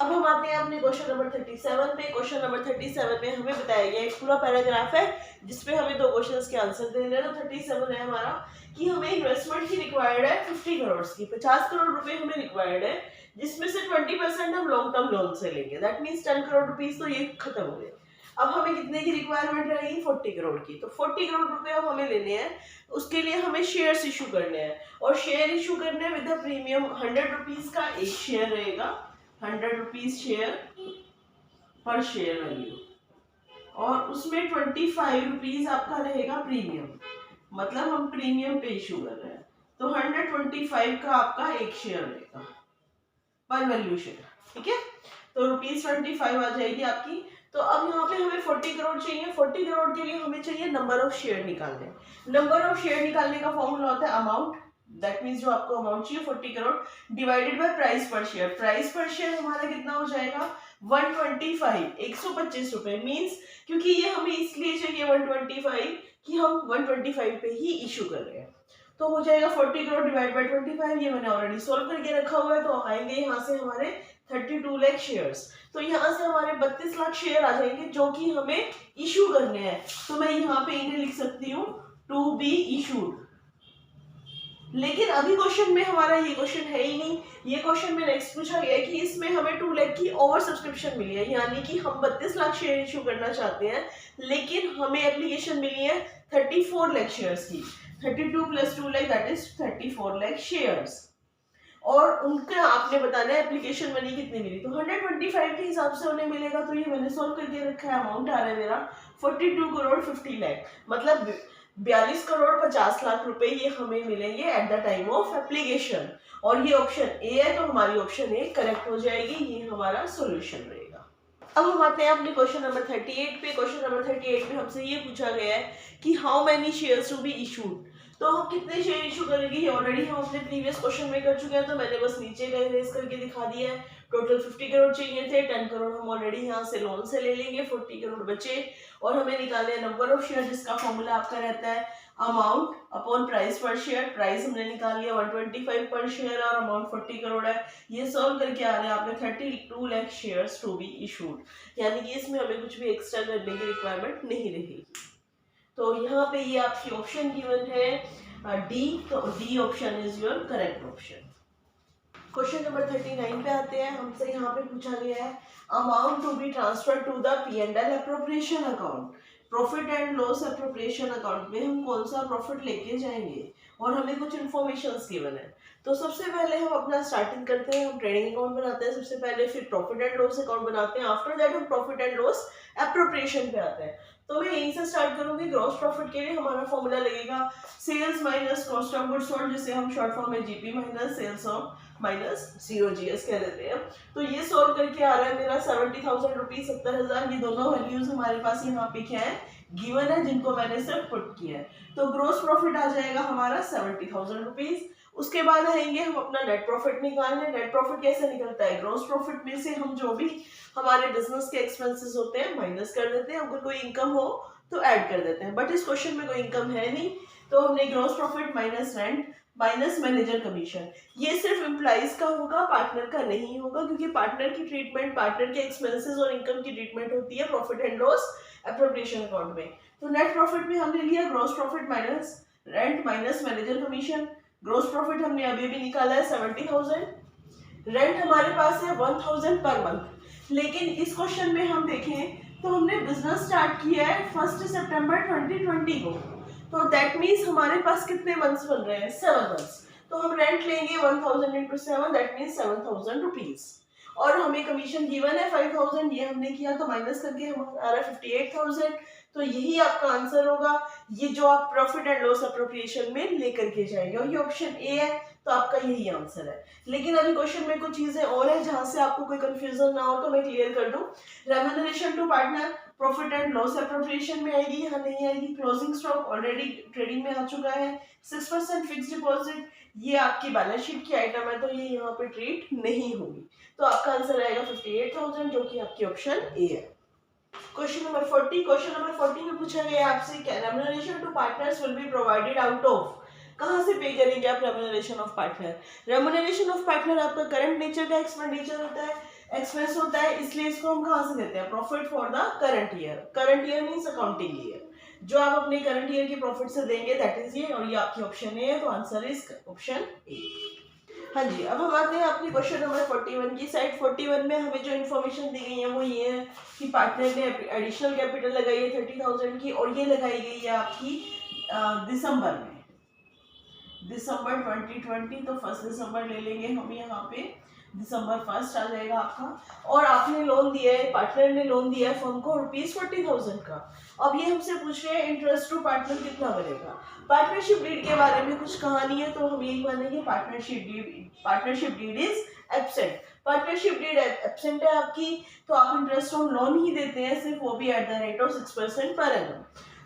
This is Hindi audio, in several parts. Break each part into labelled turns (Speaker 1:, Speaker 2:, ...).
Speaker 1: अब हम आते हैं अपने क्वेश्चन नंबर 37 पे। क्वेश्चन नंबर 37 में हमें बताया गया एक पूरा पैराग्राफ है जिसपे हमें दो क्वेश्चंस के आंसर देने हैं। तो 37 है हमारा कि हमें इन्वेस्टमेंट की रिक्वायर्ड है 50 करोड़ की, 50 करोड़ रुपए हमें रिक्वायर्ड है, जिसमें से 20% हम लॉन्ग टर्म लोन से लेंगे। दैट मीन्स 10 करोड़ रुपीज तो ये खत्म हो गए। अब हमें कितने की रिक्वायरमेंट रहेगी? 40 करोड़ की। तो 40 करोड़ रुपए अब हमें लेने हैं, उसके लिए हमें शेयर्स इशू करने हैं और शेयर इशू करने विद द प्रीमियम 100 रुपीज का एक शेयर रहेगा, 100 रुपीज शेयर पर शेयर वैल्यू, और उसमें 25 रुपीज आपका रहेगा प्रीमियम, मतलब हम प्रीमियम पे इशू कर रहे हैं। तो 125 का आपका एक शेयर रहेगा पर वैल्यू शेयर, ठीक है। तो ₹25 आ जाएगी आपकी। तो अब यहाँ पे हमें 40 करोड़ चाहिए। 40 करोड़ के लिए हमें चाहिए नंबर ऑफ शेयर निकालने। नंबर ऑफ शेयर निकालने का फॉर्मूला होता है अमाउंट, दैट मीन्स जो आपको अमाउंट चाहिए 40 करोड़ डिवाइडेड बाय प्राइस पर शेयर। प्राइस पर शेयर हमारा कितना हो जाएगा? 125, 125 रुपए। मीन्स क्योंकि ये हमें इसलिए चाहिए 125 कि हम 125 पे ही इशू कर रहे हैं। तो हो जाएगा 40 करोड़ डिवाइड बाय 25। ये मैंने ऑलरेडी सोल्व करके रखा हुआ है। तो आएंगे यहाँ से हमारे 32 लाख शेयर्स। तो यहाँ से हमारे 32 लाख शेयर आ जाएंगे जो कि हमें इशू करने हैं। तो मैं यहाँ पे इन्हें लिख सकती हूँ टू बी इशूड। लेकिन अभी क्वेश्चन में हमारा ये क्वेश्चन है ही नहीं। ये क्वेश्चन में नेक्स्ट पूछा गया है कि इसमें हमें 2 लाख की ओवर सब्सक्रिप्शन मिली है, यानी कि हम 32 लाख शेयर इशू करना चाहते हैं, लेकिन हमें एप्लीकेशन मिली है 34 लाख शेयर्स की। 32 plus 2 lakh that is 34 lakh shares. और उनका आपने बताना है एप्लीकेशन मनी कितनी मिली। तो 125 के हिसाब से उन्हें मिलेगा। तो ये मैंने सोल्व करके रखा है। अमाउंट आ रहा है मेरा 42 करोड़ 50 लाख, मतलब 42 करोड़ 50 लाख रुपए ये हमें मिलेंगे at the time of application. और ये ऑप्शन ए है, तो हमारी ऑप्शन ए करेक्ट हो जाएगी। ये हमारा सॉल्यूशन रहेगा। अब हम आते हैं अपने क्वेश्चन नंबर 38 पे। क्वेश्चन नंबर 38 में हमसे ये पूछा गया है कि how many shares to be issued. तो हम कितने शेयर इशू करेंगे ये ऑलरेडी हम अपने प्रीवियस क्वेश्चन में कर चुके हैं। तो मैंने बस नीचे का इरेज करके दिखा दिया है। टोटल 50 करोड़ चाहिए थे, 10 करोड़ हम ऑलरेडी यहाँ से लोन से ले लेंगे, 40 करोड़ बचे। और हमें निकालने नंबर ऑफ शेयर, जिसका फॉर्मूला आपका रहता है अमाउंट अपॉन प्राइस पर शेयर। प्राइस हमने निकाल लिया 125 पर शेयर और अमाउंट 40 करोड़ है। ये सॉल्व करके आ रहे हैं आपने 32 lakh shares to be issued, यानी कि इसमें हमें कुछ भी एक्स्ट्रा करने की रिक्वायरमेंट नहीं रहेगी। तो यहाँ पे ये आपकी ऑप्शन गिवन है डी। तो D option is your correct option. Question number 39 पे आते हैं। हमसे यहाँ पे पूछा गया है amount to be transfer to the P&L appropriation account. Profit and loss appropriation account में हम कौन सा प्रॉफिट लेके जाएंगे और हमें कुछ इन्फॉर्मेशन गिवन है। तो सबसे पहले हम अपना स्टार्टिंग करते हैं, हम ट्रेडिंग अकाउंट बनाते हैं सबसे पहले, फिर प्रॉफिट एंड लॉस अकाउंट बनाते हैं। आफ्टर दैट हम प्रॉफिट एंड लॉस अप्रोप्रिएशन पे आते हैं। तो मैं यहीं से स्टार्ट करूंगी। ग्रॉस प्रॉफिट के लिए हमारा फॉर्मूला लगेगा sales minus cost of goods sold, जिसे हम शॉर्ट फॉर्म में GP minus sales of minus COGS कह देते हैं। तो ये सॉल्व करके आ रहा है मेरा 70,000 रुपीज, 70,000। ये दोनों वैल्यूज हमारे पास यहाँ पे क्या है गिवन है, जिनको मैंने सिर्फ पुट किया है। तो ग्रोस प्रॉफिट आ जाएगा हमारा 70,000 रुपीज। उसके बाद आएंगे हम अपना नेट प्रॉफिट निकालने। नेट प्रॉफिट कैसे निकलता है? ग्रोस प्रॉफिट में से हम जो भी हमारे बिजनेस के एक्सपेंसेस होते हैं माइनस कर देते हैं, अगर कोई इनकम हो तो ऐड कर देते हैं। बट इस क्वेश्चन में कोई इनकम है नहीं, तो हमने gross profit minus rent minus manager commission. ये सिर्फ एम्प्लॉइज का होगा, पार्टनर का नहीं होगा, क्योंकि पार्टनर की ट्रीटमेंट, पार्टनर के एक्सपेंसेस और इनकम की ट्रीटमेंट होती है profit and loss appropriation account में। तो नेट प्रॉफिट में हमने लिया gross profit minus rent minus manager commission. Gross profit हमने अभी भी निकाला है 70,000। रेंट हमारे पास है 1,000 पर मंथ। लेकिन इस क्वेश्चन में हम देखें तो हमने बिजनेस स्टार्ट किया है 1 सितंबर 2020 को। तो दैट मीन्स हमारे पास कितने मंथ्स बन रहे हैं? 7 मंथ्स। तो हम रेंट लेंगे 1000 इंटू 7, दैट मीन्स 7,000 रुपीज। और हमें कमीशन गिवन है 5,000, ये हमने किया तो माइनस करके हमारा आ रहा है 58,000। तो यही आपका आंसर होगा, ये जो आप प्रॉफिट एंड लॉस अप्रोप्रिएशन में लेकर के जाएंगे, और ये ऑप्शन ए है। तो आपका यही आंसर है। लेकिन अभी क्वेश्चन में कुछ चीजें और है जहां से आपको कोई कंफ्यूजन ना हो, तो मैं क्लियर कर दूं। Remuneration to partner profit and loss appropriation में आएगी, यहाँ नहीं आएगी। क्लोजिंग स्टॉक ऑलरेडी ट्रेडिंग में आ चुका है। 6% फिक्स डिपॉजिट ये आपकी बैलेंस शीट की आइटम है, तो ये यहाँ पे ट्रीट नहीं होगी। तो आपका आंसर आएगा 58,000, जो कि आपकी ऑप्शन ए है। Question number 40। क्वेश्चन नंबर 40 में पूछा गया आपसे remuneration to partners will be provided out of कहाँ से पे करेंगे आप remuneration of partner? Remuneration of partner आपका करंट नेचर का एक्सपेंडिचर होता है, एक्सपेंस होता है, इसलिए इसको हम कहाँ से देते हैं? Profit for the current year. Current year means accounting year. जो आप अपने करंट ईयर की प्रॉफिट से देंगे दैट इज ये, और ये आपकी ऑप्शन ए है, तो आंसर इज ऑप्शन ए। हाँ जी, अब हम आते हैं अपनी क्वेश्चन नंबर 41 की साइड। 41 में हमें जो इन्फॉर्मेशन दी गई है वो ये है कि पार्टनर ने एडिशनल कैपिटल लगाई है 30,000 की, और ये लगाई गई है आपकी दिसंबर में, दिसंबर 2020। तो 1 दिसंबर ले लेंगे हम, यहाँ पे दिसंबर 1 आ जाएगा आपका। और आपने लोन दिया है, पार्टनर ने लोन दिया है फर्म को ₹40,000 का। अब ये हमसे पूछ रहे हैं इंटरेस्ट टू पार्टनर कितना बनेगा। पार्टनरशिप डीड के बारे में कुछ कहानी है, तो हम यही मानेंगे partnership deed is absent. Partnership deed absent है आपकी, तो आप इंटरेस्ट ऑन लोन ही देते हैं सिर्फ, वो भी at the rate of 6% per annum.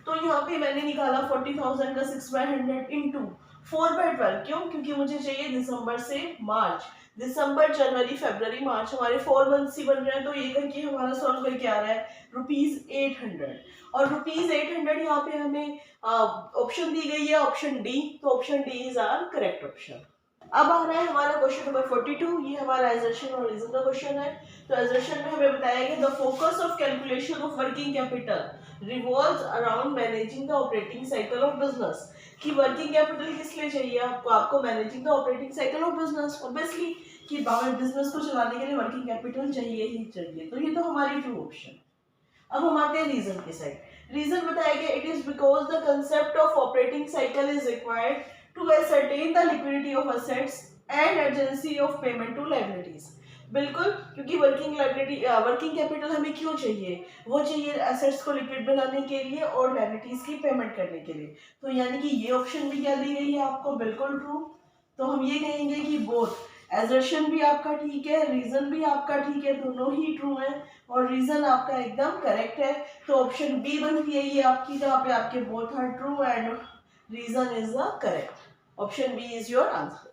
Speaker 1: तो यहाँ पे मैंने निकाला 40,000 का 6/100 इंटू 4/12। क्यों? क्योंकि मुझे चाहिए दिसंबर से मार्च, दिसंबर जनवरी फरवरी मार्च, हमारे 4 मंथ्स ही बन रहे हैं। तो ये करके हमारा सॉल्व करके आ रहा है ₹800, और ₹800 यहाँ पे हमें ऑप्शन दी गई है ऑप्शन डी, तो option D is our correct option. अब आ रहा है हमारा क्वेश्चन नंबर 42। ये हमारा एजर्शन और रीजन का क्वेश्चन है। तो एजर्शन में हमें बताया गया the focus of calculation of working capital revolves around managing the operating cycle of business. कि वर्किंग कैपिटल किस लिए चाहिए आपको? आपको managing the operating cycle of business, obviously कि बिजनेस को चलाने के लिए वर्किंग कैपिटल चाहिए ही चाहिए। तो ये तो हमारी ट्रू ऑप्शन। अब हम आते हैं रीजन के साइड। रीजन बताया गया it is because the concept of operating cycle is required to ascertain the liquidity of assets and urgency of payment to liabilities। बिल्कुल, क्योंकि वर्किंग कैपिटल हमें क्यों चाहिए? वो चाहिए एसेट्स को लिक्विड बनाने के लिए और लायबिलिटीज की पेमेंट करने के लिए। तो यानी कि ये ऑप्शन भी क्या दी गई है आपको? बिल्कुल ट्रू। तो हम ये कहेंगे कि बोथ एजर्शन भी आपका ठीक है, रीजन भी आपका ठीक है, दोनों ही ट्रू है, और रीजन आपका एकदम करेक्ट है। तो ऑप्शन बी बनती है ये आपकी, जहाँ पे आपके both are true and reason is the correct. Option B is your answer.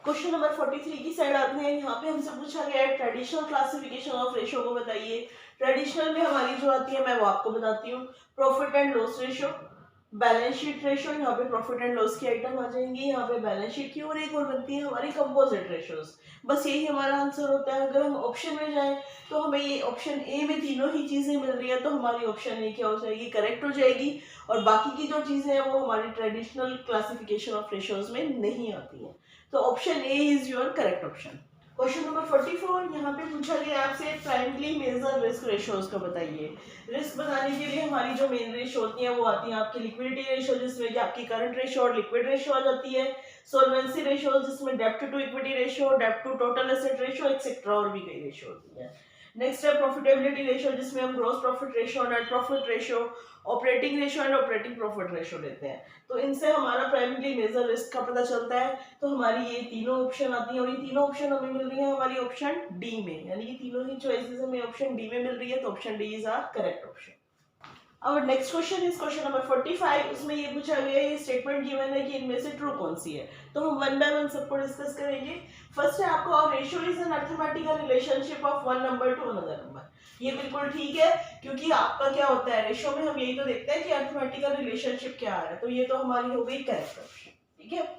Speaker 1: Question number 43 की साइड आते हैं। यहाँ पे हमसे पूछा गया है ट्रेडिशनल क्लासिफिकेशन ऑफ रेशियो को बताइए। ट्रेडिशनल में हमारी जो आती है मैं वो आपको बताती हूँ। Profit and loss ratio, balance sheet ratio, यहाँ पे प्रॉफिट एंड लॉस की आइटम आ जाएंगी, यहाँ पे बैलेंस शीट की, और एक और बनती है हमारी कंपोजिट रेशियोज। बस यही हमारा आंसर होता है। अगर हम ऑप्शन में जाएं तो हमें ये ऑप्शन ए में तीनों ही चीजें मिल रही है, तो हमारी ऑप्शन ए क्या हो जाएगी? करेक्ट हो जाएगी। और बाकी की जो चीजें हैं वो हमारी ट्रेडिशनल क्लासिफिकेशन ऑफ रेशियोज में नहीं आती है। तो option A is your correct option. Question number 44 यहाँ पे पूछा गया आपसे प्राइमरी मेजर रिस्क रेशियोज को बताइए। रिस्क बताने के लिए हमारी जो मेन रेशियो होती है वो आती है आपकी लिक्विडिटी रेशियो, जिसमें कि आपकी करंट रेशियो और लिक्विड रेशियो आ जाती है। सोल्वेंसी रेशियो, जिसमें डेब्ट टू इक्विटी रेशियो, डेब्ट to total asset ratio, etcetera, और भी कई रेशियो होती है। नेक्स्ट है प्रॉफिटेबिलिटी रेशियो, जिसमें हम gross profit ratio, net profit ratio, operating ratio and operating profit ratio लेते हैं। तो इनसे हमारा प्राइमरी मेजर रिस्क का पता चलता है। तो हमारी ये तीनों ऑप्शन आती है, और ये तीनों ऑप्शन हमें मिल रही है हमारी ऑप्शन डी में, यानी कि तीनों ही चॉइसेस हमें ऑप्शन डी में मिल रही है। तो option D is our correct option. और next question is question number 45। इसमें ये पूछा गया है, ये स्टेटमेंट गिवन है कि इनमें से ट्रू कौन सी है। तो हम वन बाय वन सबको डिस्कस करेंगे। फर्स्ट है आपको ratio is an arithmetical relationship of one number two another number. ये बिल्कुल ठीक है, क्योंकि आपका क्या होता है रेशियो में हम यही तो देखते हैं कि अरिथमेटिकल रिलेशनशिप क्या आ रहा है। तो ये तो हमारी हो गई करेक्ट ऑप्शन, ठीक है।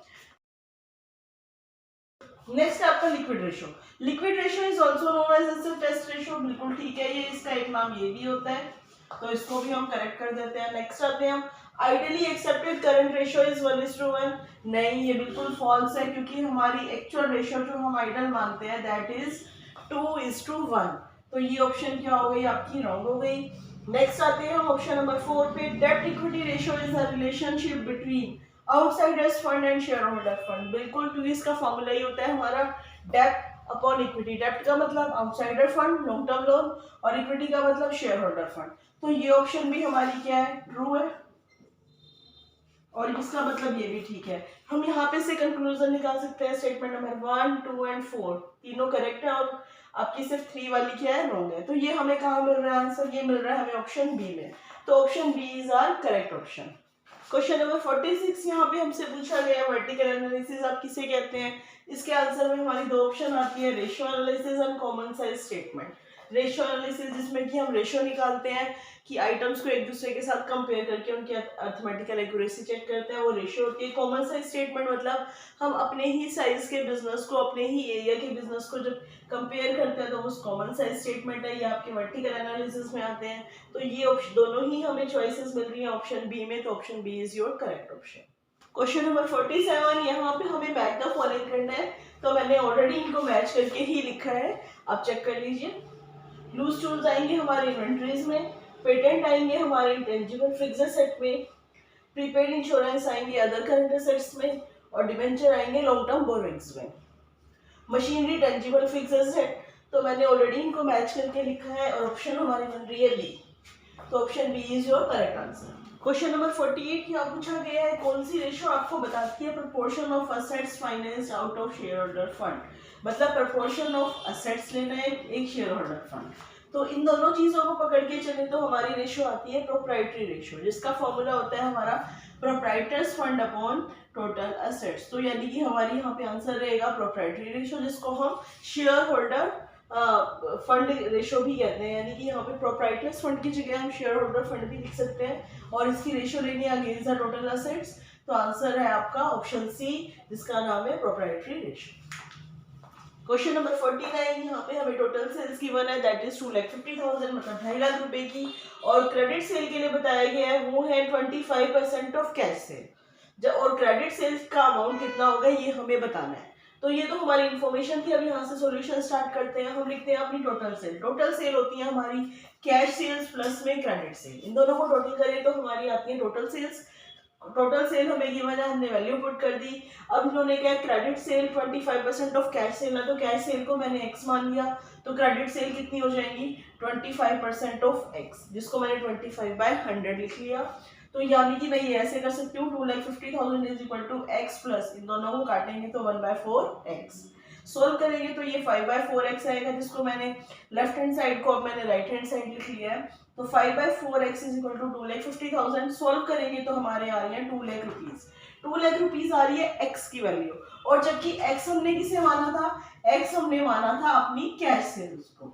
Speaker 1: नेक्स्ट है आपका liquid ratio. Liquid ratio is also known as acid test ratio, बिल्कुल ठीक है, ये इसका एक नाम ये भी होता है, तो इसको भी हम करेक्ट कर देते हैं। नेक्स्ट आते हैं हम ideally accepted current ratio is 1:1। नहीं, ये बिल्कुल फॉल्स है, क्योंकि हमारी एक्चुअल रेशियो जो हम आइडियल मानते हैं दैट इज 2:1। तो ये ऑप्शन क्या हो गई आपकी? रॉन्ग हो गई। नेक्स्ट आते हैं हम ऑप्शन नंबर 4 पे। डेब्ट equity ratio is a relationship between outsiders fund and share holder fund. बिल्कुल, क्योंकि इसका फॉर्मूला ही होता है हमारा डेब्ट अपॉन इक्विटी। डेब्ट का मतलब outsider fund, long term loan, और इक्विटी का मतलब शेयर होल्डर फंड। तो ये ऑप्शन भी हमारी क्या है? ट्रू है, और इसका मतलब ये भी ठीक है। हम यहाँ पे से कंक्लूजन निकाल सकते हैं। स्टेटमेंट नंबर 1, 2 एंड 4 तीनों करेक्ट है, और आपकी सिर्फ 3 वाली क्या है? रॉन्ग है। तो ये हमें कहाँ मिल रहा है आंसर? ये मिल रहा है हमें ऑप्शन बी में। तो option B is our correct option. Question number 46 यहाँ पे हमसे पूछा गया वर्टिकल एनालिसिस आप किसे कहते हैं। इसके आंसर में हमारी दो ऑप्शन आती है, ratio analysis and common size statement. Ratio analysis, जिसमें कि हम रेशो निकालते हैं कि आइटम्स को एक दूसरे के साथ कंपेयर करके उनकी अर्थमेटिकल एक्यूरेसी चेक करते हैं, वो रेशो होती है। कॉमन साइज स्टेटमेंट मतलब हम अपने ही साइज के बिजनेस को, अपने ही एरिया के बिजनेस को जब कंपेयर करते हैं तो वो कॉमन साइज स्टेटमेंट है। ये आपके वर्टिकल एनालिसिस में आते हैं। तो ये ऑप्शन दोनों ही हमें चॉइसेस मिल रही हैं ऑप्शन बी में, तो option B is your correct option. Question number 47, यहाँ पे हमें मैच द फॉलोइंग करना है, तो मैंने ऑलरेडी इनको मैच करके ही लिखा है, आप चेक कर लीजिए। लूज टूल्स आएंगे हमारे इन्वेंट्रीज में, पेटेंट आएंगे हमारे इंटेंजिबल फिक्स्ड एसेट में, प्रीपेड इंश्योरेंस आएंगे अदर करंट एसेट्स में, और डिबेंचर आएंगे लॉन्ग टर्म बोरोइंग्स में। मशीनरी टेंजिबल फिक्स्ड एसेट, तो मैंने ऑलरेडी इनको मैच करके लिखा है, और ऑप्शन हमारी बन रही है बी, तो option B is your correct answer. Question number 48 यहाँ पूछा गया है, कौन सी रेशो आपको बताती है proportion of assets financed out of share holder fund, मतलब प्रोपोर्शन ऑफ असेट्स लेना है एक शेयर होल्डर फंड। तो इन दोनों चीजों को पकड़ के चले तो हमारी रेशो आती है प्रोप्राइटरी रेशो, जिसका फॉर्मूला होता है हमारा proprietors fund upon total assets. तो यानी कि हमारी यहाँ पे आंसर रहेगा प्रोप्राइटरी रेशो, जिसको हम शेयर होल्डर फंड रेशो भी कहते हैं। यानी कि यहाँ पे प्रोप्राइटर्स फंड की जगह हम शेयर होल्डर फंड भी लिख सकते हैं, और इसकी रेशो लेनी है अगेंस्ट द टोटल असेट्स। तो आंसर है आपका ऑप्शन सी, जिसका नाम है प्रोप्राइटरी रेशो। क्वेश्चन नंबर 49, यहाँ पे हमें टोटल सेल्स गिवन है, दैट इज 2,50,000, मतलब 2.5 लाख रुपए की, और क्रेडिट सेल के लिए बताया गया है वो है 25% ऑफ कैश सेल, और क्रेडिट सेल्स का अमाउंट कितना होगा ये हमें बताना है। तो ये तो हमारी इन्फॉर्मेशन थी। अब यहाँ से सॉल्यूशन स्टार्ट करते हैं। हम लिखते हैं अपनी टोटल सेल। टोटल सेल होती है हमारी कैश सेल्स प्लस में क्रेडिट सेल, इन दोनों को टोटल करें तो हमारी आती है टोटल सेल्स। टोटल सेल हमें गिवन है, हमने वैल्यू पुट कर दी। अब इन्होंने क्या, credit sale 25% of cash cell है, तो कैश सेल को मैंने x मान लिया, तो क्रेडिट सेल कितनी हो जाएंगी 25% ऑफ x, जिसको मैंने 25/100 लिख लिया। तो यानी कि मैं ये ऐसे कर सकती हूँ 2,50,000 is equal to x plus, इन दोनों को काटेंगे तो 1/4x, सोल्व करेंगे तो ये 5/4x आएगा, जिसको मैंने लेफ्ट हैंड साइड को अब मैंने राइट हैंड साइड लिख लिया है। तो 5/4x is equal to 2,50,000, solve करेंगे तो हमारे आ रही है 2 लाख रुपीज। 2 लाख रुपीज आ रही है x की वैल्यू, और जबकि x हमने किसे माना था, x हमने माना था अपनी कैश सेल्स को।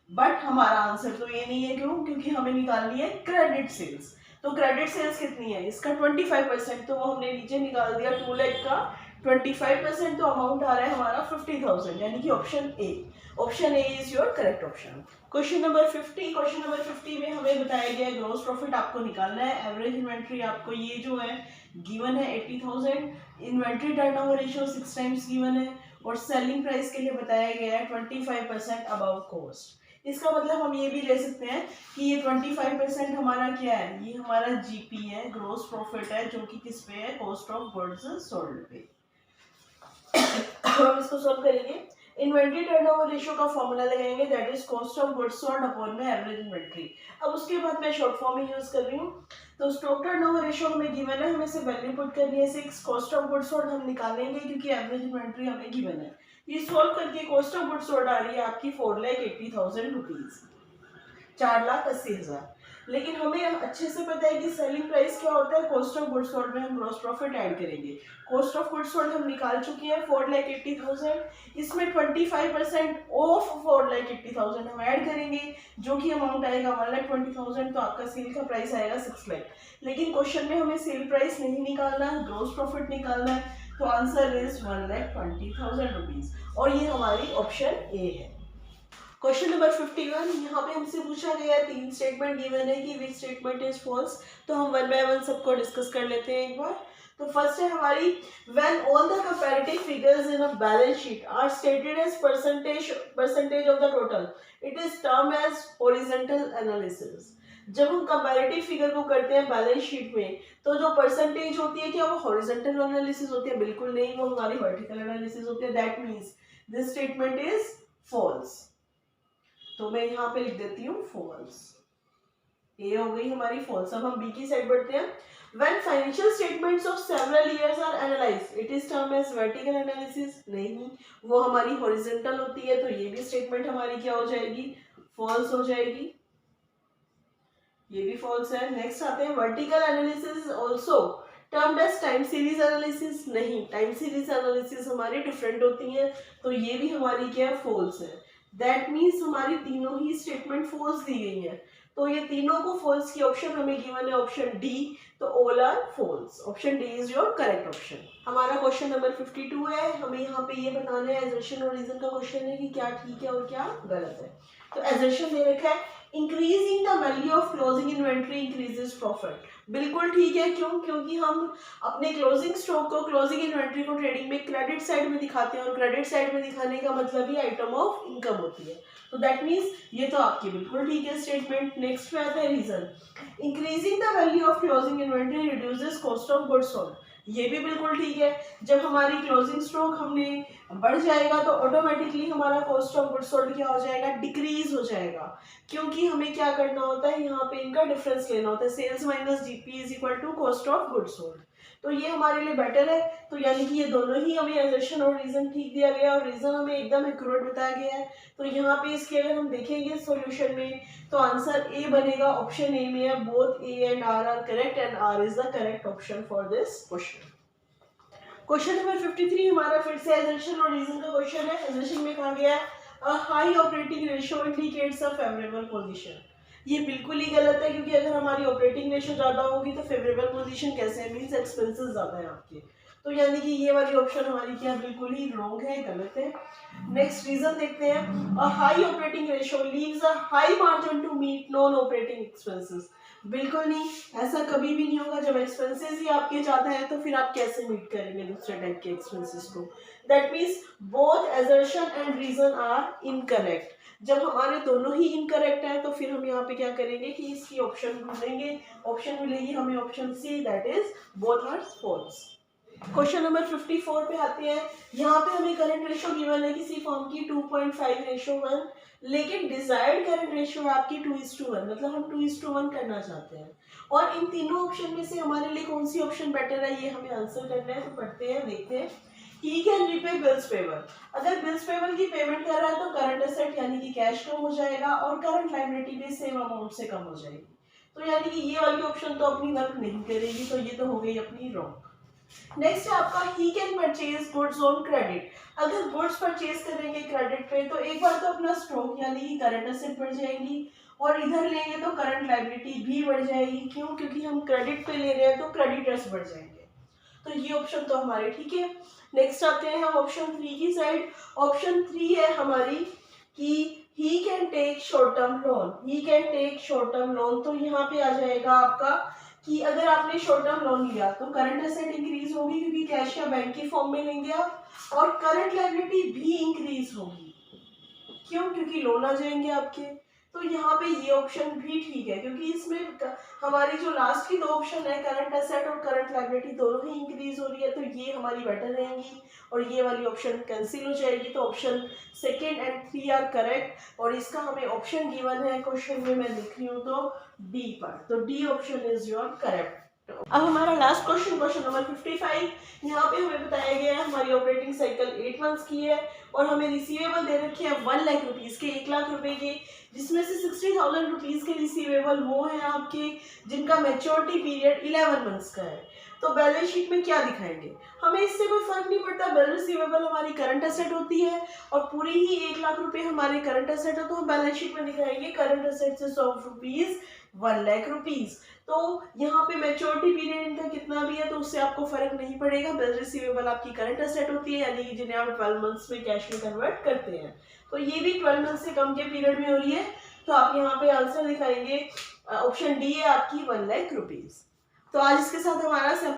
Speaker 1: बट हमारा आंसर तो ये नहीं है, क्यों, क्योंकि हमें निकालनी है क्रेडिट सेल्स। तो क्रेडिट सेल्स कितनी है, इसका 25%, तो वो हमने नीचे निकाल दिया 2 लाख का 25%, तो अमाउंट आ रहा है हमारा 50,000, यानी कि option A. Option A is your correct option. Question number 50, question number 50 में हमें बताया गया है ग्रॉस प्रॉफिट आपको निकालना है। एवरेज इन्वेंट्री आपको ये जो है गिवन है 80,000, inventory turnover ratio 6 times given है, और सेलिंग प्राइस के लिए बताया गया है 25% अबव कॉस्ट। इसका मतलब हम ये भी ले सकते हैं कि ये 25% हमारा क्या है, ये हमारा जीपी है, ग्रॉस प्रॉफिट है, जो कि किस पे है, कॉस्ट ऑफ गुड्स सोल्ड पे। हम इसको सॉल्व करेंगे। इन्वेंट्री टर्नओवर रेशियो का फॉर्मूला लगाएंगे, that is cost of goods sold upon में एवरेज इन्वेंट्री। अब उसके बाद मैं शॉर्ट फॉर्म में यूज कर रही हूँ। तो स्टॉक टर्नओवर रेशियो हमें गिवन है, हमें से वैल्यू पुट करनी है 6, कॉस्ट ऑफ गुड्स सोल्ड हम निकालेंगे क्योंकि एवरेज इन्वेंट्री हमें गिवन है। ये सॉल्व करके कॉस्ट ऑफ गुड्स सोल्ड आ रही है आपकी 4,80,000 रुपीज, 4,80,000। लेकिन हमें अच्छे से पता है कि सेलिंग प्राइस क्या होता है, कॉस्ट ऑफ गुड्स सोल्ड में हम ग्रॉस प्रॉफिट ऐड करेंगे। कॉस्ट ऑफ गुड्स सोल्ड हम निकाल चुके हैं 4,80,000, इसमें 25% ऑफ 4,80,000 हम ऐड करेंगे, जो कि अमाउंट आएगा 1,20,000, तो आपका सेल का प्राइस आएगा 6 लाख। लेकिन क्वेश्चन में हमें सेल प्राइस नहीं निकालना है, ग्रॉस प्रॉफिट निकालना है, तो आंसर इज 1,20,000 रुपीज, और ये हमारी ऑप्शन ए है। क्वेश्चन नंबर 51, यहाँ पे हमसे पूछा गया है 3 स्टेटमेंट गिवन है कि विच स्टेटमेंट इज फॉल्स। तो हम वन बाय वन सबको डिस्कस कर लेते हैं एक बार। तो फर्स्ट है हमारी, when all the comparative figures in a balance sheet are stated as percentage of the total, it is term as horizontal analysis. जब हम कंपैरेटिव फिगर को करते हैं बैलेंस शीट में, तो जो परसेंटेज होती है क्या वो हॉरिजॉन्टल एनालिसिस होती है? बिल्कुल नहीं, वो हमारी वर्टिकल एनालिसिस होती है। That means this statement is false. तो मैं यहाँ पे लिख देती हूँ फॉल्स। ए हो गई हमारी फॉल्स। अब हम बी की साइड बढ़ते हैं। When financial statements of several years are analyzed, it is termed as vertical analysis। नहीं, वो हमारी horizontal होती है, तो ये भी स्टेटमेंट हमारी क्या हो जाएगी, फॉल्स हो जाएगी। ये भी फॉल्स है। नेक्स्ट आते हैं, vertical analysis also termed as time series analysis. नहीं, टाइम सीरीज एनालिसिस हमारी डिफरेंट होती है, तो ये भी हमारी क्या है, फॉल्स है। दैट मीन्स हमारी तीनों ही स्टेटमेंट फॉल्स दी गई है, तो ये तीनों को फॉल्स की ऑप्शन हमें गिवन है ऑप्शन डी, तो all are false, option D is your correct option. हमारा क्वेश्चन नंबर 52 है, हमें यहाँ पे ये बताना है, एजर्शन और रीजन का क्वेश्चन है कि क्या ठीक है और क्या गलत है। तो एजर्शन दे रखा है increasing the value of closing inventory increases profit, बिल्कुल ठीक है, क्यों, क्योंकि हम अपने क्लोजिंग स्टॉक को, क्लोजिंग इन्वेंट्री को ट्रेडिंग में क्रेडिट साइड में दिखाते हैं और क्रेडिट साइड में दिखाने का मतलब ही आइटम ऑफ इनकम होती है, तो दैट मीन्स ये तो आपकी बिल्कुल ठीक है स्टेटमेंट। नेक्स्ट पे आता है reason, increasing the value of closing inventory reduces cost of goods sold, ये भी बिल्कुल ठीक है, जब हमारी क्लोजिंग स्टॉक हमने बढ़ जाएगा तो ऑटोमेटिकली हमारा कॉस्ट ऑफ गुड्स सोल्ड क्या हो जाएगा, डिक्रीज हो जाएगा, क्योंकि हमें क्या करना होता है, यहाँ पे इनका डिफरेंस लेना होता है, sales minus GP is equal to cost of goods sold, तो ये हमारे लिए बेटर है। तो यानी कि ये दोनों ही हमें एजर्शन और रीजन ठीक दिया गया और रीजन हमें एकदम एक्यूरेट बताया गया है, तो यहाँ पे इसके अगर हम देखेंगे सॉल्यूशन में तो आंसर ए बनेगा, ऑप्शन ए में है, both A and R are correct and R is the correct option for this question. Question number 53 हमारा फिर से एजर्शन और रीजन का क्वेश्चन है। एजर्शन में कहा गया है अ high operating ratio indicates a favourable position, ये बिल्कुल ही गलत है, क्योंकि अगर हमारी ऑपरेटिंग रेशियो ज्यादा होगी तो फेवरेबल पोजीशन कैसे है, मींस एक्सपेंसेस ज्यादा है आपके, तो यानी कि ये वाली ऑप्शन हमारी क्या बिल्कुल ही रॉन्ग है, गलत है। नेक्स्ट रीजन देखते हैं, a high operating ratio leaves a high margin to meet non operating expenses, बिल्कुल नहीं, ऐसा कभी भी नहीं होगा, जब एक्सपेंसेस ही आपके ज्यादा है तो फिर आप कैसे मीट करेंगे दूसरे टाइप के एक्सपेंसेस को, that means both assertion and reason are incorrect, जब हमारे दोनों ही इनकरेक्ट है तो फिर हम यहाँ पे क्या करेंगे कि इसकी ऑप्शन ढूंढेंगे, ऑप्शन मिलेगी हमें option C, that is both are false. Question number 54 पे आते हैं, यहाँ पे हमें करंट रेशियो गिवन है किसी फॉर्म की 2.5:1, लेकिन डिजायर्ड करंट रेशियो है आपकी 2:1, मतलब हम 2:1 करना चाहते हैं, और इन तीनों ऑप्शन में से हमारे लिए कौन सी ऑप्शन बेटर है ये हमें आंसर करना है, तो पढ़ते हैं, देखते हैं। He can repay bills payable, अगर बिल्स पेबल की पेमेंट कर रहा है तो करंट एसेट यानी कि कैश कम हो जाएगा और करंट लायबिलिटी भी सेम अमाउंट से कम हो जाएगी, तो यानी कि ये वाली ऑप्शन तो अपनी वर्क नहीं करेगी, तो ये तो हो गई अपनी रॉन्ग। नेक्स्ट है आपका he can purchase goods on credit, अगर गुड्स परचेज करेंगे क्रेडिट पे तो एक बार तो अपना स्टॉक यानी कि करंट एसेट बढ़ जाएंगी और इधर लेंगे तो करंट लायबिलिटी भी बढ़ जाएगी, क्यों, क्योंकि हम क्रेडिट पे ले रहे हैं तो क्रेडिटर्स बढ़ जाएंगे, तो ये ऑप्शन तो हमारे ठीक है। नेक्स्ट आते हैं हम ऑप्शन 3 की साइड, ऑप्शन 3 है हमारी कि he can take short term loan, he can take short term loan, तो यहाँ पे आ जाएगा आपका कि अगर आपने शॉर्ट टर्म लोन लिया तो करंट एसेट इंक्रीज होगी क्योंकि कैश या बैंक की फॉर्म में लेंगे आप, और करंट लायबिलिटी भी इंक्रीज होगी, क्यों, क्योंकि लोन आ जाएंगे आपके, तो यहाँ पे ये ऑप्शन भी ठीक है, क्योंकि इसमें हमारी जो लास्ट की दो ऑप्शन है करंट एसेट और करंट लायबिलिटी दोनों ही इंक्रीज हो रही है, तो ये हमारी बेटर रहेंगी और ये वाली ऑप्शन कैंसिल हो जाएगी, तो option second and 3 are correct, और इसका हमें ऑप्शन गिवन है क्वेश्चन में, मैं लिख रही हूँ तो डी पर, तो D option is your correct. अब हमारा लास्ट क्वेश्चन, क्वेश्चन नंबर 55, यहाँ पे हमें बताया गया है हमारी ऑपरेटिंग साइकिल 8 मंथ्स की है और हमें रिसीवेबल दे रखे हैं 1 लाख रुपीज के, 1 लाख रुपए के, जिसमें से 60,000 रुपीज के रिसीवेबल वो हैं आपके जिनका मैच्योरिटी पीरियड 11 मंथ्स का है, तो बैलेंस शीट में क्या दिखाएंगे, हमें इससे कोई फर्क नहीं पड़ता, बिल रिसीवेबल हमारी करंट एसेट होती है और पूरी ही 1 लाख रुपए हमारे करंट एसेट है, तो हम बैलेंस शीट में दिखाएंगे current assets of rupees 1 lakh rupees, तो यहाँ पे मैच्योरिटी पीरियड इनका कितना भी है तो उससे आपको फर्क नहीं पड़ेगा, बिल रिसीवेबल आपकी करंट एसेट होती है यानी कि जिन्हें आप 12 मंथ्स में कैश में कन्वर्ट करते हैं, तो ये भी 12 मंथ से कम के पीरियड में हो रही है, तो आप यहाँ पे आंसर दिखाएंगे ऑप्शन डी है आपकी 1 लाख रुपीज। तो आज इसके साथ हमारा